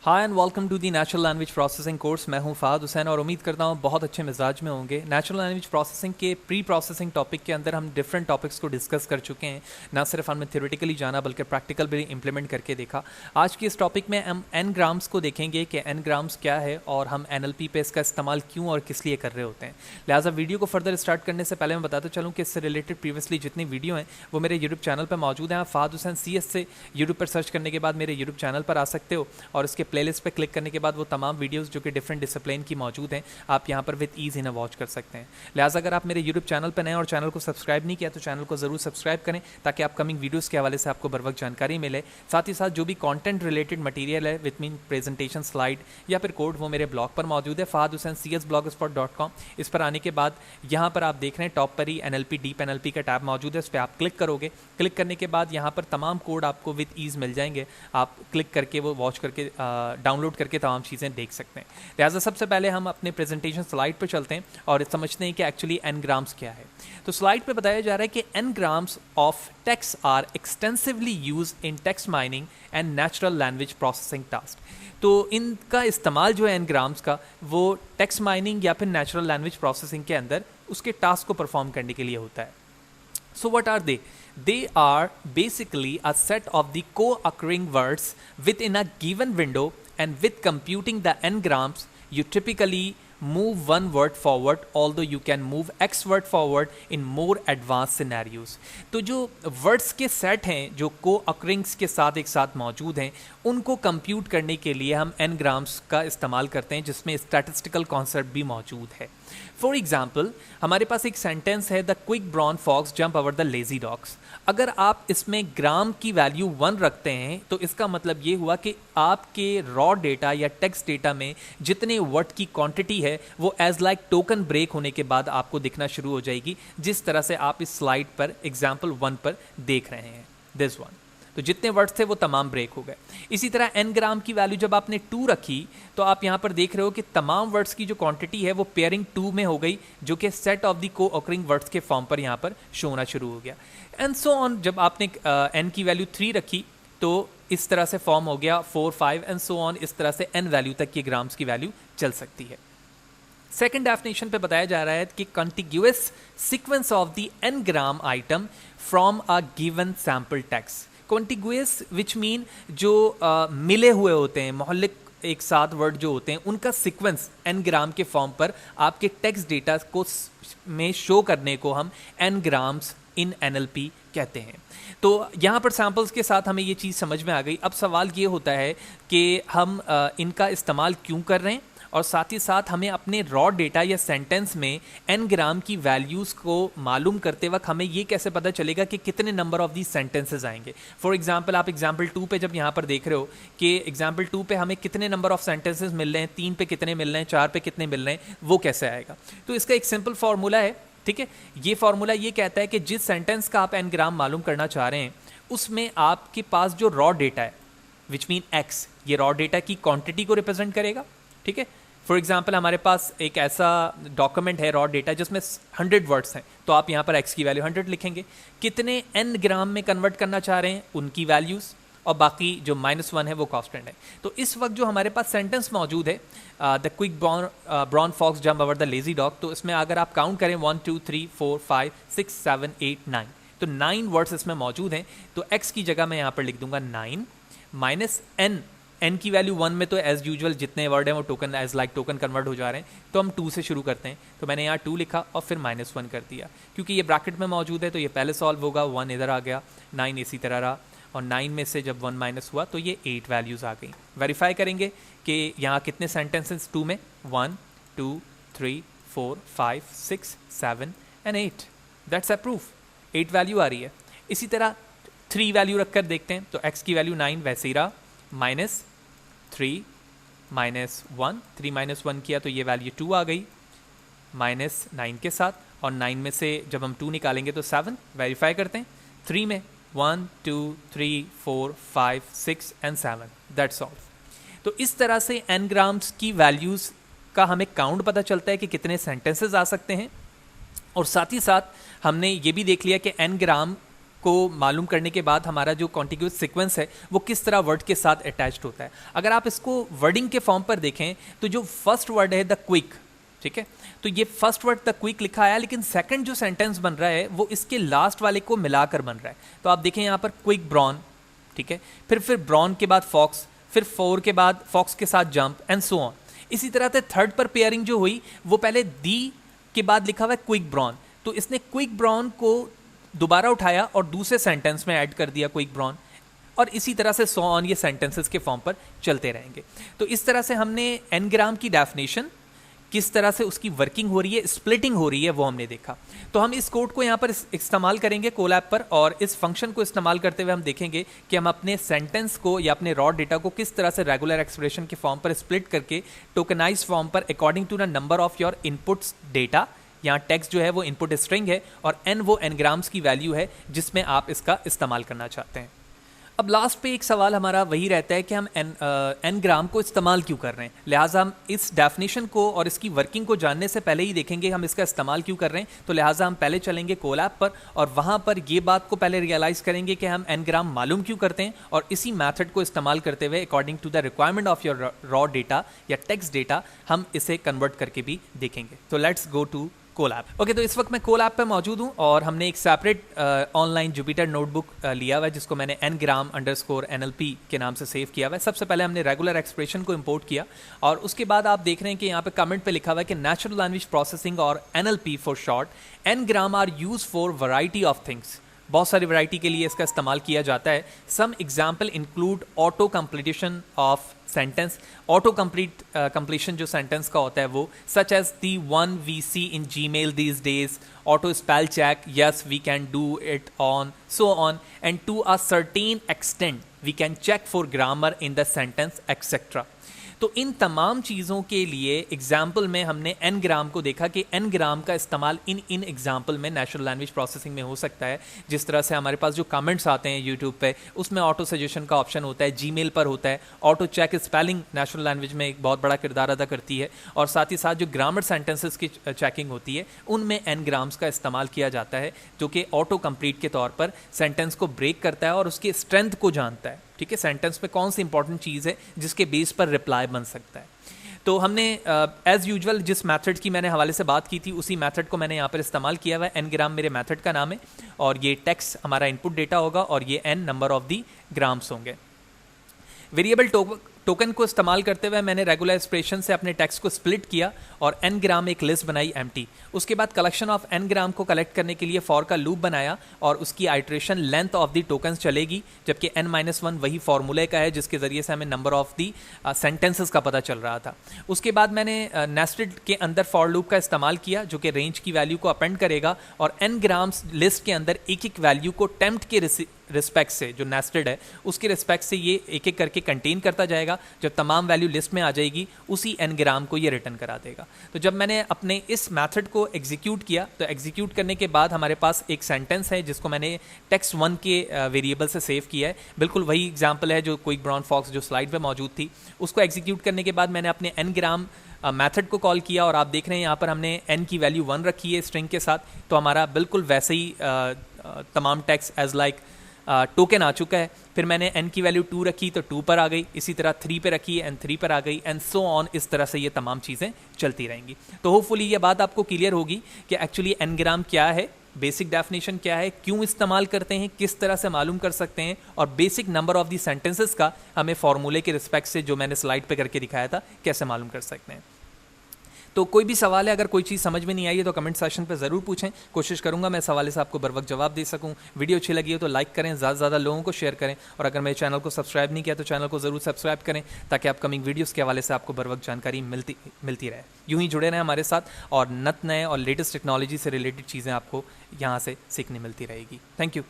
Hi and welcome to the natural language processing course. मैं हूं फ़ाहद हुसैन और उम्मीद करता हूं बहुत अच्छे मिजाज में होंगे। नेचुरल लैंग्वेज प्रोसेसिंग के प्री प्रोसेसिंग टॉपिक के अंदर हम डिफरेंट टॉपिक्स को डिस्कस कर चुके हैं। ना सिर्फ हमने थ्योरेटिकली जाना बल्कि प्रैक्टिकल भी इंप्लीमेंट करके देखा। आज की इस टॉपिक में हम एन ग्राम्स को देखेंगे कि एन ग्राम्स क्या है और हम NLP पे इसका इस्तेमाल क्यों और किस लिए कर रहे होते हैं। लिहाजा वीडियो को फर्दर स्टार्ट करने से पहले मैं बताता चलूँ कि इससे रिलेटेड प्रीवियसली जितनी वीडियो हैं वो मेरे यूट्यूब चैनल पर मौजूद हैं। आप फ़ाहद हुसैन CS से यूट्यूब पर सर्च करने के बाद मेरे यूट्यूब चैनल पर आ सकते हो और इसके प्लेलिस्ट पर क्लिक करने के बाद वो तमाम वीडियोस जो कि डिफरेंट डिसिप्लिन की मौजूद हैं आप यहां पर विद ईज इन्हें वॉच कर सकते हैं। लिहाजा अगर आप मेरे यूट्यूब चैनल पर नए और चैनल को सब्सक्राइब नहीं किया तो चैनल को जरूर सब्सक्राइब करें ताकि अपकमिंग वीडियोस के हवाले से आपको बर वक्त जानकारी मिले। साथ ही साथ जो भी कंटेंट रिलेटेड मटेरियल है विद मीन प्रेजेंटेशन स्लाइड या फिर कोड वो मेरे ब्लॉग पर मौजूद है fahadhusaincs.blogspot.com। इस पर आने के बाद यहाँ पर आप देख रहे हैं टॉप पर ही NLP डीप NLP का टैब मौजूद है। इस पर आप क्लिक करोगे। क्लिक करने के बाद यहाँ पर तमाम कोड आपको विद ईज मिल जाएंगे। आप क्लिक करके वो वॉच करके डाउनलोड करके तमाम चीज़ें देख सकते हैं। लिहाजा सबसे पहले हम अपने प्रेजेंटेशन स्लाइड पर चलते हैं और समझते हैं कि एक्चुअली एन ग्राम्स क्या है। तो स्लाइड पे बताया जा रहा है कि n grams of text are extensively use in text mining and natural language processing task. तो इनका इस्तेमाल जो है एन ग्राम्स का वो टेक्स्ट माइनिंग या फिर नेचुरल लैंग्वेज प्रोसेसिंग के अंदर उसके टास्क को परफॉर्म करने के लिए होता है। So what are they? They are basically a set of the co-occurring words within a given window, and with computing the n-grams, you typically move one word forward, although you can move x word forward in more advanced scenarios. तो जो words के set हैं जो co-occurrings के साथ एक साथ मौजूद हैं उनको compute करने के लिए हम n-grams का इस्तेमाल करते हैं जिसमें statistical concept भी मौजूद है। फॉर एग्जाम्पल हमारे पास एक सेंटेंस है the quick brown fox jump over the lazy dogs. अगर आप इसमें ग्राम की वैल्यू 1 रखते हैं तो इसका मतलब ये हुआ कि आपके रॉ डेटा या टेक्स्ट डेटा में जितने वर्ड की क्वांटिटी है वो एज लाइक टोकन ब्रेक होने के बाद आपको दिखना शुरू हो जाएगी, जिस तरह से आप इस स्लाइड पर एग्जाम्पल 1 पर देख रहे हैं। दिस वन, तो जितने वर्ड्स थे वो तमाम ब्रेक हो गए। इसी तरह एन ग्राम की वैल्यू जब आपने 2 रखी तो आप यहां पर देख रहे हो कि तमाम वर्ड्स की जो क्वांटिटी है वो पेयरिंग 2 में हो गई, जो कि सेट ऑफ द को ऑकरिंग वर्ड्स के फॉर्म पर यहां पर शो होना शुरू हो गया। एंड सो ऑन, जब आपने एन की वैल्यू 3 रखी तो इस तरह से फॉर्म हो गया 4, 5 एंड सो ऑन। इस तरह से एन वैल्यू तक की ग्राम्स की वैल्यू चल सकती है। सेकेंड डेफिनेशन पे बताया जा रहा है कि contiguous sequence of the n gram item from a given sample text. Contiguous which mean जो मिले हुए होते हैं, मोहल्लिक एक साथ वर्ड जो होते हैं उनका सीक्वेंस एन ग्राम के फॉर्म पर आपके टेक्स्ट डेटा को में शो करने को हम एन ग्राम्स इन NLP कहते हैं। तो यहाँ पर सैम्पल्स के साथ हमें ये चीज़ समझ में आ गई। अब सवाल ये होता है कि हम इनका इस्तेमाल क्यों कर रहे हैं और साथ ही साथ हमें अपने रॉ डेटा या सेंटेंस में एन ग्राम की वैल्यूज़ को मालूम करते वक्त हमें ये कैसे पता चलेगा कि कितने नंबर ऑफ दी सेंटेंसेज आएंगे। फॉर एग्जांपल आप एग्जांपल 2 पे जब यहाँ पर देख रहे हो कि एग्जांपल 2 पे हमें कितने नंबर ऑफ सेंटेंसेज मिल रहे हैं, 3 पे कितने मिल रहे हैं, 4 पे कितने मिल रहे हैं, वो कैसे आएगा। तो इसका एक सिंपल फार्मूला है, ठीक है। ये फार्मूला ये कहता है कि जिस सेंटेंस का आप एन ग्राम मालूम करना चाह रहे हैं उसमें आपके पास जो रॉ डेटा है विच मीन एक्स, ये रॉ डेटा की क्वांटिटी को रिप्रेजेंट करेगा, ठीक है। फॉर एग्जाम्पल हमारे पास एक ऐसा डॉक्यूमेंट है रॉ डेटा जिसमें 100 वर्ड्स हैं, तो आप यहाँ पर एक्स की वैल्यू 100 लिखेंगे। कितने एन ग्राम में कन्वर्ट करना चाह रहे हैं उनकी वैल्यूज़, और बाकी जो -1 है वो कांस्टेंट है। तो इस वक्त जो हमारे पास सेंटेंस मौजूद है the quick brown fox jump over the lazy dog, तो इसमें अगर आप काउंट करें 1 2 3 4 5 6 7 8 9, तो 9 वर्ड्स इसमें मौजूद हैं। तो एक्स की जगह मैं यहाँ पर लिख दूंगा 9 माइनस एन। एन की वैल्यू 1 में तो एज यूजुअल जितने वर्ड हैं वो token as like token convert हो जा रहे हैं, तो हम 2 से शुरू करते हैं। तो मैंने यहाँ 2 लिखा और फिर -1 कर दिया, क्योंकि ये ब्रैकेट में मौजूद है तो ये पहले सॉल्व होगा। 1 इधर आ गया, 9 इसी तरह रहा, और 9 में से जब 1 माइनस हुआ तो ये 8 वैल्यूज़ आ गई। वेरीफाई करेंगे कि यहाँ कितने सेंटेंसेस 2 में 1 2 3 4 5 6 7 and 8, that's a proof, 8 value आ रही है। इसी तरह 3 वैल्यू रखकर देखते हैं, तो x की वैल्यू 9 वैसे ही रहा, -3 -1, 3 -1 किया तो ये वैल्यू 2 आ गई -9 के साथ, और 9 में से जब हम 2 निकालेंगे तो 7। वेरीफाई करते हैं 3 में 1 2 3 4 5 6 एंड 7, दैट्स ऑल। तो इस तरह से एन ग्राम्स की वैल्यूज़ का हमें काउंट पता चलता है कि कितने सेंटेंसेस आ सकते हैं, और साथ ही साथ हमने ये भी देख लिया कि एन ग्राम को मालूम करने के बाद हमारा जो कॉन्टिग्यूस सीक्वेंस है वो किस तरह वर्ड के साथ अटैच्ड होता है। अगर आप इसको वर्डिंग के फॉर्म पर देखें तो जो फर्स्ट वर्ड है द क्विक, ठीक है, तो ये फर्स्ट वर्ड द क्विक लिखा है, लेकिन सेकंड जो सेंटेंस बन रहा है वो इसके लास्ट वाले को मिलाकर बन रहा है। तो आप देखें यहाँ पर क्विक ब्रॉन, ठीक है, फिर ब्रॉन के बाद फॉक्स, फिर फोर के बाद फॉक्स के साथ जंप एंड सो ऑन। इसी तरह से थर्ड पर पेयरिंग जो हुई वो पहले दी के बाद लिखा हुआ है क्विक ब्रॉन, तो इसने क्विक ब्रॉन को दोबारा उठाया और दूसरे सेंटेंस में ऐड कर दिया क्विक ब्रॉन, और इसी तरह से सो ऑन ये सेंटेंसेस के फॉर्म पर चलते रहेंगे। तो इस तरह से हमने एनग्राम की डेफिनेशन, किस तरह से उसकी वर्किंग हो रही है, स्प्लिटिंग हो रही है, वो हमने देखा। तो हम इस कोड को यहाँ पर इस्तेमाल करेंगे कोलैब पर, और इस फंक्शन को इस्तेमाल करते हुए हम देखेंगे कि हम अपने सेंटेंस को या अपने रॉ डेटा को किस तरह से रेगुलर एक्सप्रेशन के फॉर्म पर स्प्लिट करके टोकनाइज फॉर्म पर according to the number of your inputs data, यहाँ टेक्स्ट जो है वो इनपुट स्ट्रिंग है और n वो एनग्राम्स की वैल्यू है जिसमें आप इसका इस्तेमाल करना चाहते हैं। अब लास्ट पे एक सवाल हमारा वही रहता है कि हम एनग्राम को इस्तेमाल क्यों कर रहे हैं। लिहाजा हम इस डेफिनेशन को और इसकी वर्किंग को जानने से पहले ही देखेंगे हम इसका इस्तेमाल क्यों कर रहे हैं। तो लिहाजा हम पहले चलेंगे कोलैब पर और वहाँ पर ये बात को पहले रियलाइज़ करेंगे कि हम एनग्राम मालूम क्यों करते हैं, और इसी मैथड को इस्तेमाल करते हुए according to the requirement of your raw data या टेक्स्ट डेटा हम इसे कन्वर्ट करके भी देखेंगे। तो let's go to Colab. Okay, तो इस वक्त मैं कोलैब पे मौजूद हूँ और हमने एक सेपरेट ऑनलाइन जुपिटर नोटबुक लिया हुआ है जिसको मैंने ngram_nlp के नाम से सेव किया हुआ है। सबसे पहले हमने रेगुलर एक्सप्रेशन को इंपोर्ट किया और उसके बाद आप देख रहे हैं कि यहाँ पे कमेंट पे लिखा हुआ है कि नेचुरल लैंग्वेज प्रोसेसिंग और NLP for short, ngram are use for variety of things. बहुत सारी वैरायटी के लिए इसका इस्तेमाल किया जाता है। Some example include auto completion of sentence, auto completion जो सेंटेंस का होता है वो, such as the one we see in Gmail these days, auto spell check, yes we can do it on, so on, and to a certain extent we can check for grammar in the sentence etcetera. तो इन तमाम चीज़ों के लिए example में हमने ngram को देखा कि ngram का इस्तेमाल इन एग्जाम्पल में नेचुरल लैंग्वेज प्रोसेसिंग में हो सकता है। जिस तरह से हमारे पास जो कमेंट्स आते हैं यूट्यूब पे उसमें ऑटो सजेशन का ऑप्शन होता है, Gmail पर होता है, auto check spelling natural language में एक बहुत बड़ा किरदार अदा करती है, और साथ ही साथ जो ग्रामर सेंटेंसेस की चेकिंग होती है उनमें ngrams का इस्तेमाल किया जाता है, जो कि ऑटो कंप्लीट के तौर पर सेंटेंस को ब्रेक करता है और उसके स्ट्रेंथ को जानता है। ठीक है, सेंटेंस में कौन सी इंपॉर्टेंट चीज़ है जिसके बेस पर रिप्लाई बन सकता है। तो हमने एज यूजुअल जिस मेथड की मैंने हवाले से बात की थी उसी मेथड को मैंने यहाँ पर इस्तेमाल किया हुआ है। ngram मेरे मेथड का नाम है और ये टेक्स्ट हमारा इनपुट डेटा होगा और ये n number of the grams होंगे। वेरिएबल टोकन को इस्तेमाल करते हुए मैंने रेगुलर एक्सप्रेशन से अपने टेक्स्ट को स्प्लिट किया और ngram एक लिस्ट बनाई एम्प्टी। उसके बाद कलेक्शन ऑफ ngram को कलेक्ट करने के लिए फॉर का लूप बनाया और उसकी iteration length of the tokens चलेगी, जबकि n-1 वही फॉर्मूले का है जिसके जरिए से हमें नंबर ऑफ दी सेंटेंसेस का पता चल रहा था। उसके बाद मैंने नेस्टेड के अंदर फॉर लूप का इस्तेमाल किया जो कि रेंज की वैल्यू को अपेंड करेगा और ngrams लिस्ट के अंदर एक एक वैल्यू को टेम्प्ट के रिस्पेक्ट से, जो नेस्टेड है उसके रिस्पेक्ट से ये एक एक करके कंटेन करता जाएगा। जब तमाम वैल्यू लिस्ट में आ जाएगी उसी ngram को ये रिटर्न करा देगा। तो जब मैंने अपने इस मेथड को एग्जीक्यूट किया तो एग्जीक्यूट करने के बाद हमारे पास एक सेंटेंस है जिसको मैंने text1 के वेरिएबल से सेव किया है। बिल्कुल वही एग्जाम्पल है जो क्विक ब्राउन फॉक्स जो स्लाइड पे मौजूद थी। उसको एग्जीक्यूट करने के बाद मैंने अपने ngram मेथड को कॉल किया और आप देख रहे हैं यहाँ पर हमने n की वैल्यू 1 रखी है स्ट्रिंग के साथ। तो हमारा बिल्कुल वैसे ही तमाम टेक्स्ट एज लाइक टोकन आ चुका है। फिर मैंने n की वैल्यू 2 रखी तो 2 पर आ गई, इसी तरह 3 पे रखी है n 3 पर आ गई, एंड सो ऑन। इस तरह से ये तमाम चीज़ें चलती रहेंगी। तो होपफुली ये बात आपको क्लियर होगी कि एक्चुअली ngram क्या है, बेसिक डेफिनेशन क्या है, क्यों इस्तेमाल करते हैं, किस तरह से मालूम कर सकते हैं, और basic number of the sentences का हमें फॉर्मूले के रिस्पेक्ट से जो मैंने स्लाइड पे करके दिखाया था कैसे मालूम कर सकते हैं। तो कोई भी सवाल है, अगर कोई चीज़ समझ में नहीं आई है तो कमेंट सेक्शन पे ज़रूर पूछें। कोशिश करूंगा मैं इस हवाले से आपको बर वक्त जवाब दे सकूं। वीडियो अच्छी लगी हो तो लाइक करें, ज़्यादा से ज़्यादा लोगों को शेयर करें, और अगर मेरे चैनल को सब्सक्राइब नहीं किया तो चैनल को ज़रूर सब्सक्राइब करें ताकि अपकमिंग वीडियोज़ के हवाले से आपको बर वक्त जानकारी मिलती रहे। यूँ ही जुड़े रहें हमारे साथ और नए और लेटेस्ट टेक्नोलॉजी से रिलेटेड चीज़ें आपको यहाँ से सीखने मिलती रहेगी। Thank you.